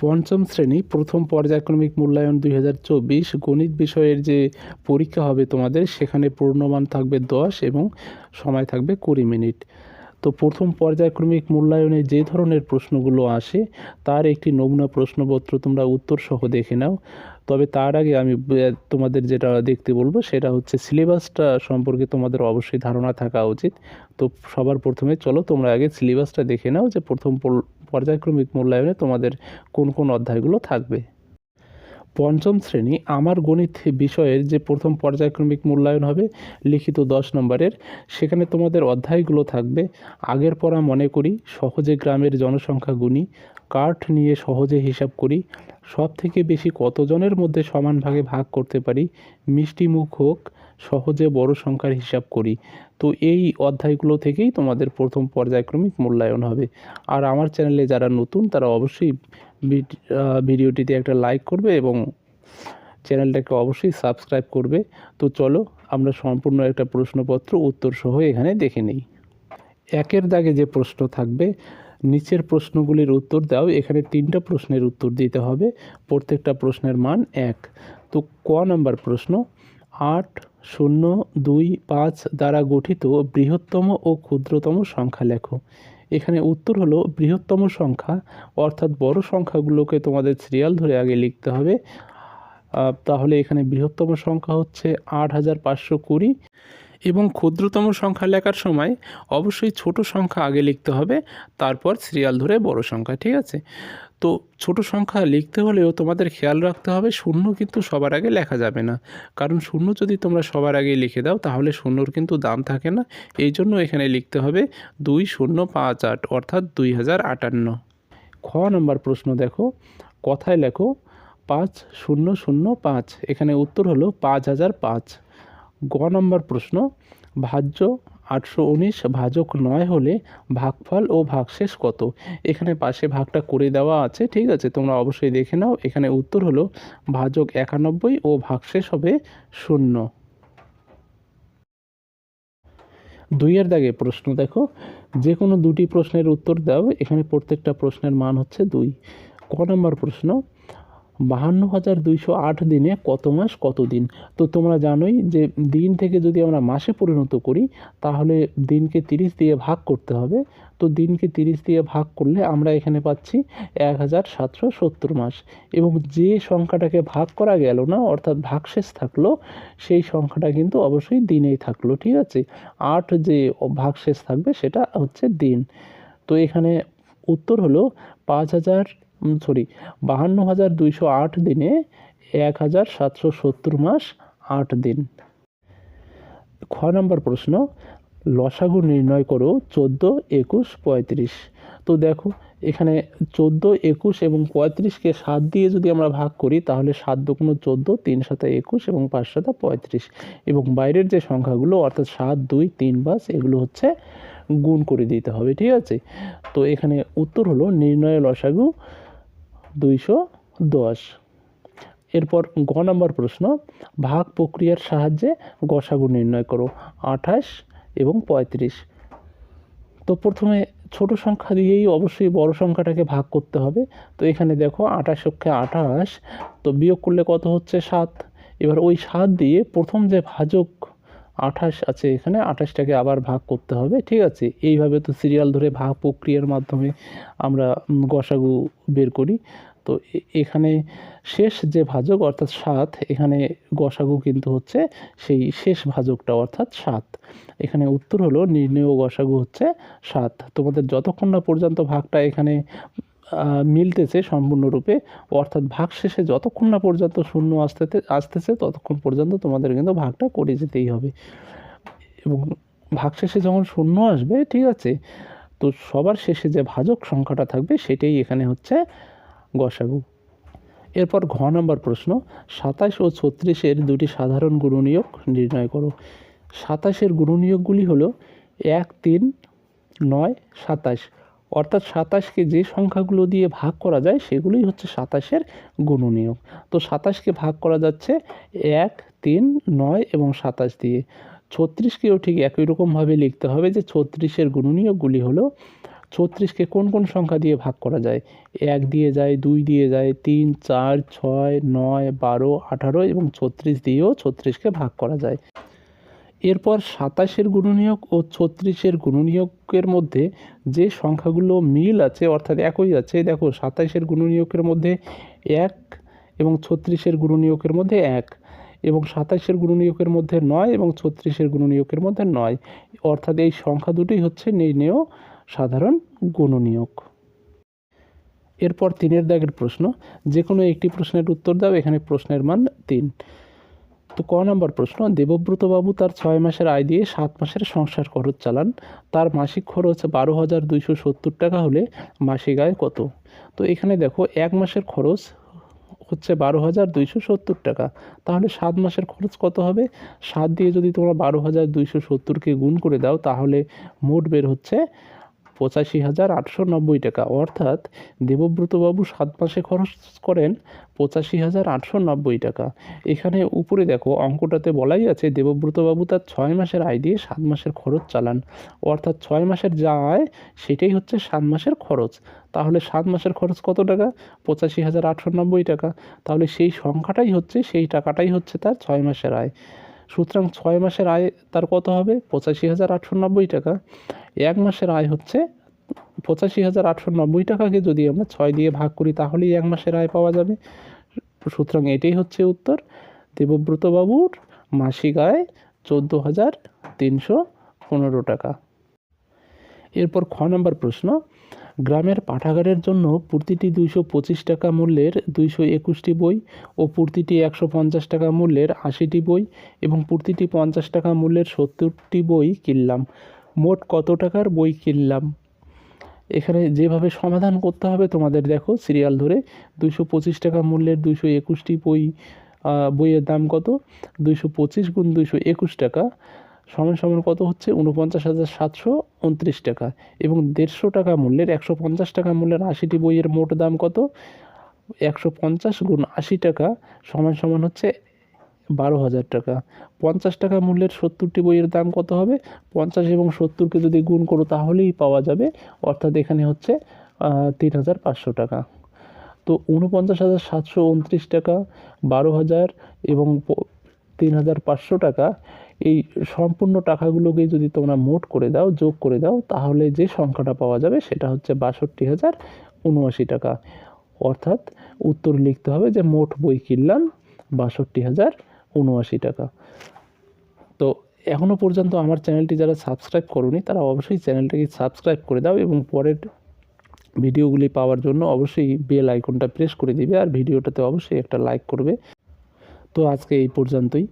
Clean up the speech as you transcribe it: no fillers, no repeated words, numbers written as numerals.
পঞ্চম শ্রেণী প্রথম পর্যায়ক্রমিক মূল্যায়ন 2024 গণিত বিষয়ের যে পরীক্ষা হবে তোমাদের, সেখানে পূর্ণমান থাকবে 10 এবং সময় থাকবে 20 মিনিট। তো প্রথম পর্যায়ক্রমিক মূল্যায়নে যে ধরনের প্রশ্নগুলো আসে তার একটি নমুনা প্রশ্নপত্র তোমরা উত্তর সহ দেখে নাও। তবে তার আগে আমি তোমাদের যেটা দেখতে বলবো সেটা হচ্ছে সিলেবাসটা সম্পর্কে তোমাদের অবশ্যই ধারণা থাকা উচিত। তো সবার প্রথমে চলো তোমরা আগে সিলেবাসটা দেখে নাও যে প্রথম পর্যায়ক্রমিক মূল্যায়নে তোমাদের কোন কোন অধ্যায়গুলো থাকবে। পঞ্চম শ্রেণী আমার গণিত বিষয়ের যে প্রথম পর্যায়ক্রমিক মূল্যায়ন হবে লিখিত 10 নম্বরের, সেখানে তোমাদের অধ্যায়গুলো থাকবে আগের পড়া মনে করি, সহজে গ্রামের জনসংখ্যা গুণি, কাঠ নিয়ে সহজে হিসাব করি, সব থেকে বেশি কতজনের মধ্যে সমান ভাগে ভাগ করতে পারি, মিষ্টি মুখ হোক, সহজে বড় সংখ্যার হিসাব করি। তো এই অধ্যায়গুলো থেকেই তোমাদের প্রথম পর্যায়ক্রমিক মূল্যায়ন হবে। আর আমার চ্যানেলে যারা নতুন তারা অবশ্যই ভিডিওটিতে একটা লাইক করবে এবং চ্যানেলটাকে অবশ্যই সাবস্ক্রাইব করবে। তো চলো আমরা সম্পূর্ণ একটা প্রশ্নপত্র উত্তর সহ এখানে দেখে নিই। একের দাগে যে প্রশ্ন থাকবে, নিচের প্রশ্নগুলির উত্তর দাও। এখানে 3টা প্রশ্নের উত্তর দিতে হবে, প্রত্যেকটা প্রশ্নের মান 1। তো ক নাম্বার প্রশ্ন, 8, 0, 2, 5 দ্বারা গঠিত বৃহত্তম ও ক্ষুদ্রতম সংখ্যা লেখো। এখানে উত্তর হলো বৃহত্তম সংখ্যা, অর্থাৎ বড় সংখ্যাগুলোকে তোমাদের সিরিয়াল ধরে আগে লিখতে হবে। তাহলে এখানে বৃহত্তম সংখ্যা হচ্ছে 8520 এবং ক্ষুদ্রতম সংখ্যা লেখার সময় অবশ্যই ছোট সংখ্যা আগে লিখতে হবে, তারপর সিরিয়াল ধরে বড় সংখ্যা। ঠিক আছে? তো ছোট সংখ্যা লিখতে হলেও তোমাদের খেয়াল রাখতে হবে শূন্য কিন্তু সবার আগে লেখা যাবে না, কারণ শূন্য যদি তোমরা সবার আগে লিখে দাও তাহলে শূন্যর কিন্তু দাম থাকে না। এই জন্য এখানে লিখতে হবে 2058 অর্থাৎ 2058। খ নাম্বার প্রশ্ন দেখো, কথায় লেখো 5005। এখানে উত্তর হলো 5005। গ নম্বর প্রশ্ন, ভাজ্য 819 ভাজক 9 হলে ভাগফল ও ভাগশেষ কত? এখানে পাশে ভাগটা করে দেওয়া আছে, ঠিক আছে, তোমরা অবশ্যই দেখে নাও। এখানে উত্তর হলো ভাজক 91 ও ভাগশেষ হবে 0। 2-এর দাগে প্রশ্ন দেখো, যে কোনো দুটি প্রশ্নের উত্তর দাও। এখানে প্রত্যেকটা প্রশ্নের মান হচ্ছে 2। ক নম্বর প্রশ্ন, 52,208 দিনে কত মাস কত দিন? তো তোমরা জানোই যে দিন থেকে যদি আমরা মাসে পরিণত করি তাহলে দিনকে 30 দিয়ে ভাগ করতে হবে। তো দিনকে 30 দিয়ে ভাগ করলে আমরা এখানে পাচ্ছি 1770 মাস, এবং যে সংখ্যাটাকে ভাগ করা গেল না অর্থাৎ ভাগশেষ থাকলো সেই সংখ্যাটা কিন্তু অবশ্যই দিনেই থাকলো। ঠিক আছে? 8 যে ভাগশেষ থাকবে সেটা হচ্ছে দিন। তো এখানে উত্তর হলো 52,208 দিনে 1770 মাস 8 দিন। খ নম্বর প্রশ্ন, লসাগু নির্ণয় করো 14, 21, 35। তো দেখো এখানে 14, 21 এবং 35কে 7 দিয়ে যদি আমরা ভাগ করি তাহলে 7 দুগুণ 14, 3 সাথে 21 এবং 5 সাথে 35, এবং বাইরের যে সংখ্যাগুলো অর্থাৎ 7, 2, 3, 5 এগুলো হচ্ছে গুণ করে দিতে হবে। ঠিক আছে? তো এখানে উত্তর হলো নির্ণয় লসাগু 210। এরপর গ নম্বর প্রশ্ন, ভাগ প্রক্রিয়ার সাহায্যে গসাগু নির্ণয় করো 28 এবং 35। তো প্রথমে ছোট সংখ্যা দিয়েই অবশ্যই বড় সংখ্যাটাকে ভাগ করতে হবে। তো এখানে দেখো 28 28, তো বিয়োগ করলে কত হচ্ছে 7। এবার ওই 7 দিয়ে প্রথম যে ভাজক 28 আছে এখানে 28টাকে আবার ভাগ করতে হবে। ঠিক আছে? এইভাবে তো সিরিয়াল ধরে ভাগ প্রক্রিয়ার মাধ্যমে আমরা গসাগু বের করি। তো এখানে শেষ যে ভাজক অর্থাৎ 7, এখানে গসাগু কিন্তু হচ্ছে সেই শেষ ভাজকটা অর্থাৎ 7। এখানে উত্তর হলো নির্ণেয় গসাগু হচ্ছে 7। তোমাদের যতক্ষণ না পর্যন্ত ভাগটা এখানে মিলতেছে সম্পূর্ণরূপে, অর্থাৎ ভাগ শেষে যতক্ষণ না পর্যন্ত শূন্য আসতেছে ততক্ষণ পর্যন্ত তোমাদের কিন্তু ভাগটা করে যেতেই হবে। এবং ভাগ শেষে যখন শূন্য আসবে, ঠিক আছে, তো সবার শেষে যে ভাজক সংখ্যাটা থাকবে সেটাই এখানে হচ্ছে গসাগু। এরপর ঘ নম্বর প্রশ্ন, 27 ও 36-এর দুটি সাধারণ গুণনীয়ক নির্ণয় করো। 27-এর গুণনীয়কগুলি হলো 1, 3, 9, 27, অর্থাৎ 27কে যে সংখ্যাগুলো দিয়ে ভাগ করা যায় সেগুলোই হচ্ছে 27-এর গুণনীয়ক। তো 27কে ভাগ করা যাচ্ছে 1, 3, 9 এবং 27 দিয়ে। 36কেও ঠিক একই রকমভাবে লিখতে হবে যে 36-এর গুণনীয়কগুলি হলো 36কে কোন কোন সংখ্যা দিয়ে ভাগ করা যায়? 1 দিয়ে যায়, 2 দিয়ে যায়, 3, 4, 6, 9, 12, 18 এবং 36 দিয়েও 36কে ভাগ করা যায়। এরপর 27-এর গুণনীয়ক ও 36-এর গুণনীয়কের মধ্যে যে সংখ্যাগুলো মিল আছে অর্থাৎ একই আছে, দেখো 27-এর গুণনীয়কের মধ্যে 1 এবং 36-এর গুণনীয়কের মধ্যে 1 এবং 27-এর গুণনীয়কের মধ্যে 9 এবং 36-এর গুণনীয়কের মধ্যে 9, অর্থাৎ এই সংখ্যা দুটোই হচ্ছে নির্ণেয় সাধারণ গুণনীয়ক। এরপর 3-এর দাগের প্রশ্ন, যে কোনো একটি প্রশ্নের উত্তর দাও। এখানে প্রশ্নের মান 3। তো ক নম্বর প্রশ্ন, দেবব্রতবাবু তার 6 মাসের আয় দিয়ে 7 মাসের সংসার খরচ চালান। তার মাসিক খরচ 12,270 টাকা হলে মাসিক আয় কত? তো এখানে দেখো 1 মাসের খরচ হচ্ছে 12,270 টাকা, তাহলে 7 মাসের খরচ কত হবে? 7 দিয়ে যদি তোমরা 12,270কে গুণ করে দাও তাহলে মোট বের হচ্ছে 85,890 টাকা। অর্থাৎ দেবব্রতবাবু 7 মাসে খরচ করেন 85,890 টাকা। এখানে উপরে দেখো অঙ্কটাতে বলাই আছে দেবব্রতবাবু তার 6 মাসের আয় দিয়ে 7 মাসের খরচ চালান, অর্থাৎ 6 মাসের যা আয় সেটাই হচ্ছে 7 মাসের খরচ। তাহলে 7 মাসের খরচ কত টাকা? 85,890 টাকা। তাহলে সেই সংখ্যাটাই হচ্ছে, সেই টাকাটাই হচ্ছে তার 6 মাসের আয়। সুতরাং 6 মাসের আয় তার কত হবে? 85,890 টাকা। 1 মাসের আয় হচ্ছে 85,890 টাকাকে যদি আমরা 6 দিয়ে ভাগ করি তাহলেই 1 মাসের আয় পাওয়া যাবে। সুতরাং এটাই হচ্ছে উত্তর। দেবব্রতবাবুর মাসিক আয় 14,315 টাকা। এরপর খ নম্বর প্রশ্ন, গ্রামের পাঠাগারের জন্য প্রতিটি 225 টাকা মূল্যের 221টি বই ও প্রতিটি 150 টাকা মূল্যের 80টি বই এবং প্রতিটি 50 টাকা মূল্যের 70টি বই কিনলাম। মোট কত টাকার বই কিনলাম? এখানে যেভাবে সমাধান করতে হবে তোমাদের দেখো সিরিয়াল ধরে, 225 টাকা মূল্যের 221টি বইয়ের দাম কত? 225 গুণ 221 টাকা সমান সমান কত হচ্ছে? 49,729 টাকা। এবং 150 টাকা মূল্যের 150 টাকা মূল্যের 80টি বইয়ের মোট দাম কত? 150 গুণ 80 টাকা সমান সমান হচ্ছে 12,000 টাকা। 50 টাকা মূল্যের 70টি বইয়ের দাম কত হবে? 50 এবং 70কে যদি গুণ করো তাহলেই পাওয়া যাবে, অর্থাৎ এখানে হচ্ছে 3,500 টাকা। তো 49,729 টাকা, 12,000 এবং 3,500 টাকা, এই সম্পূর্ণ টাকাগুলোকে যদি তোমরা মোট করে দাও, যোগ করে দাও, তাহলে যে সংখ্যাটা পাওয়া যাবে সেটা হচ্ছে 62,079 টাকা। অর্থাৎ উত্তর লিখতে হবে যে মোট বই কিনলাম 62,079 টাকা। তো এখনও পর্যন্ত আমার চ্যানেলটি যারা সাবস্ক্রাইব করোনি তারা অবশ্যই চ্যানেলটিকে সাবস্ক্রাইব করে দাও এবং পরের ভিডিওগুলি পাওয়ার জন্য অবশ্যই বেল আইকনটা প্রেস করে দিবে আর ভিডিওটাতে অবশ্যই একটা লাইক করবে। তো আজকে এই পর্যন্তই।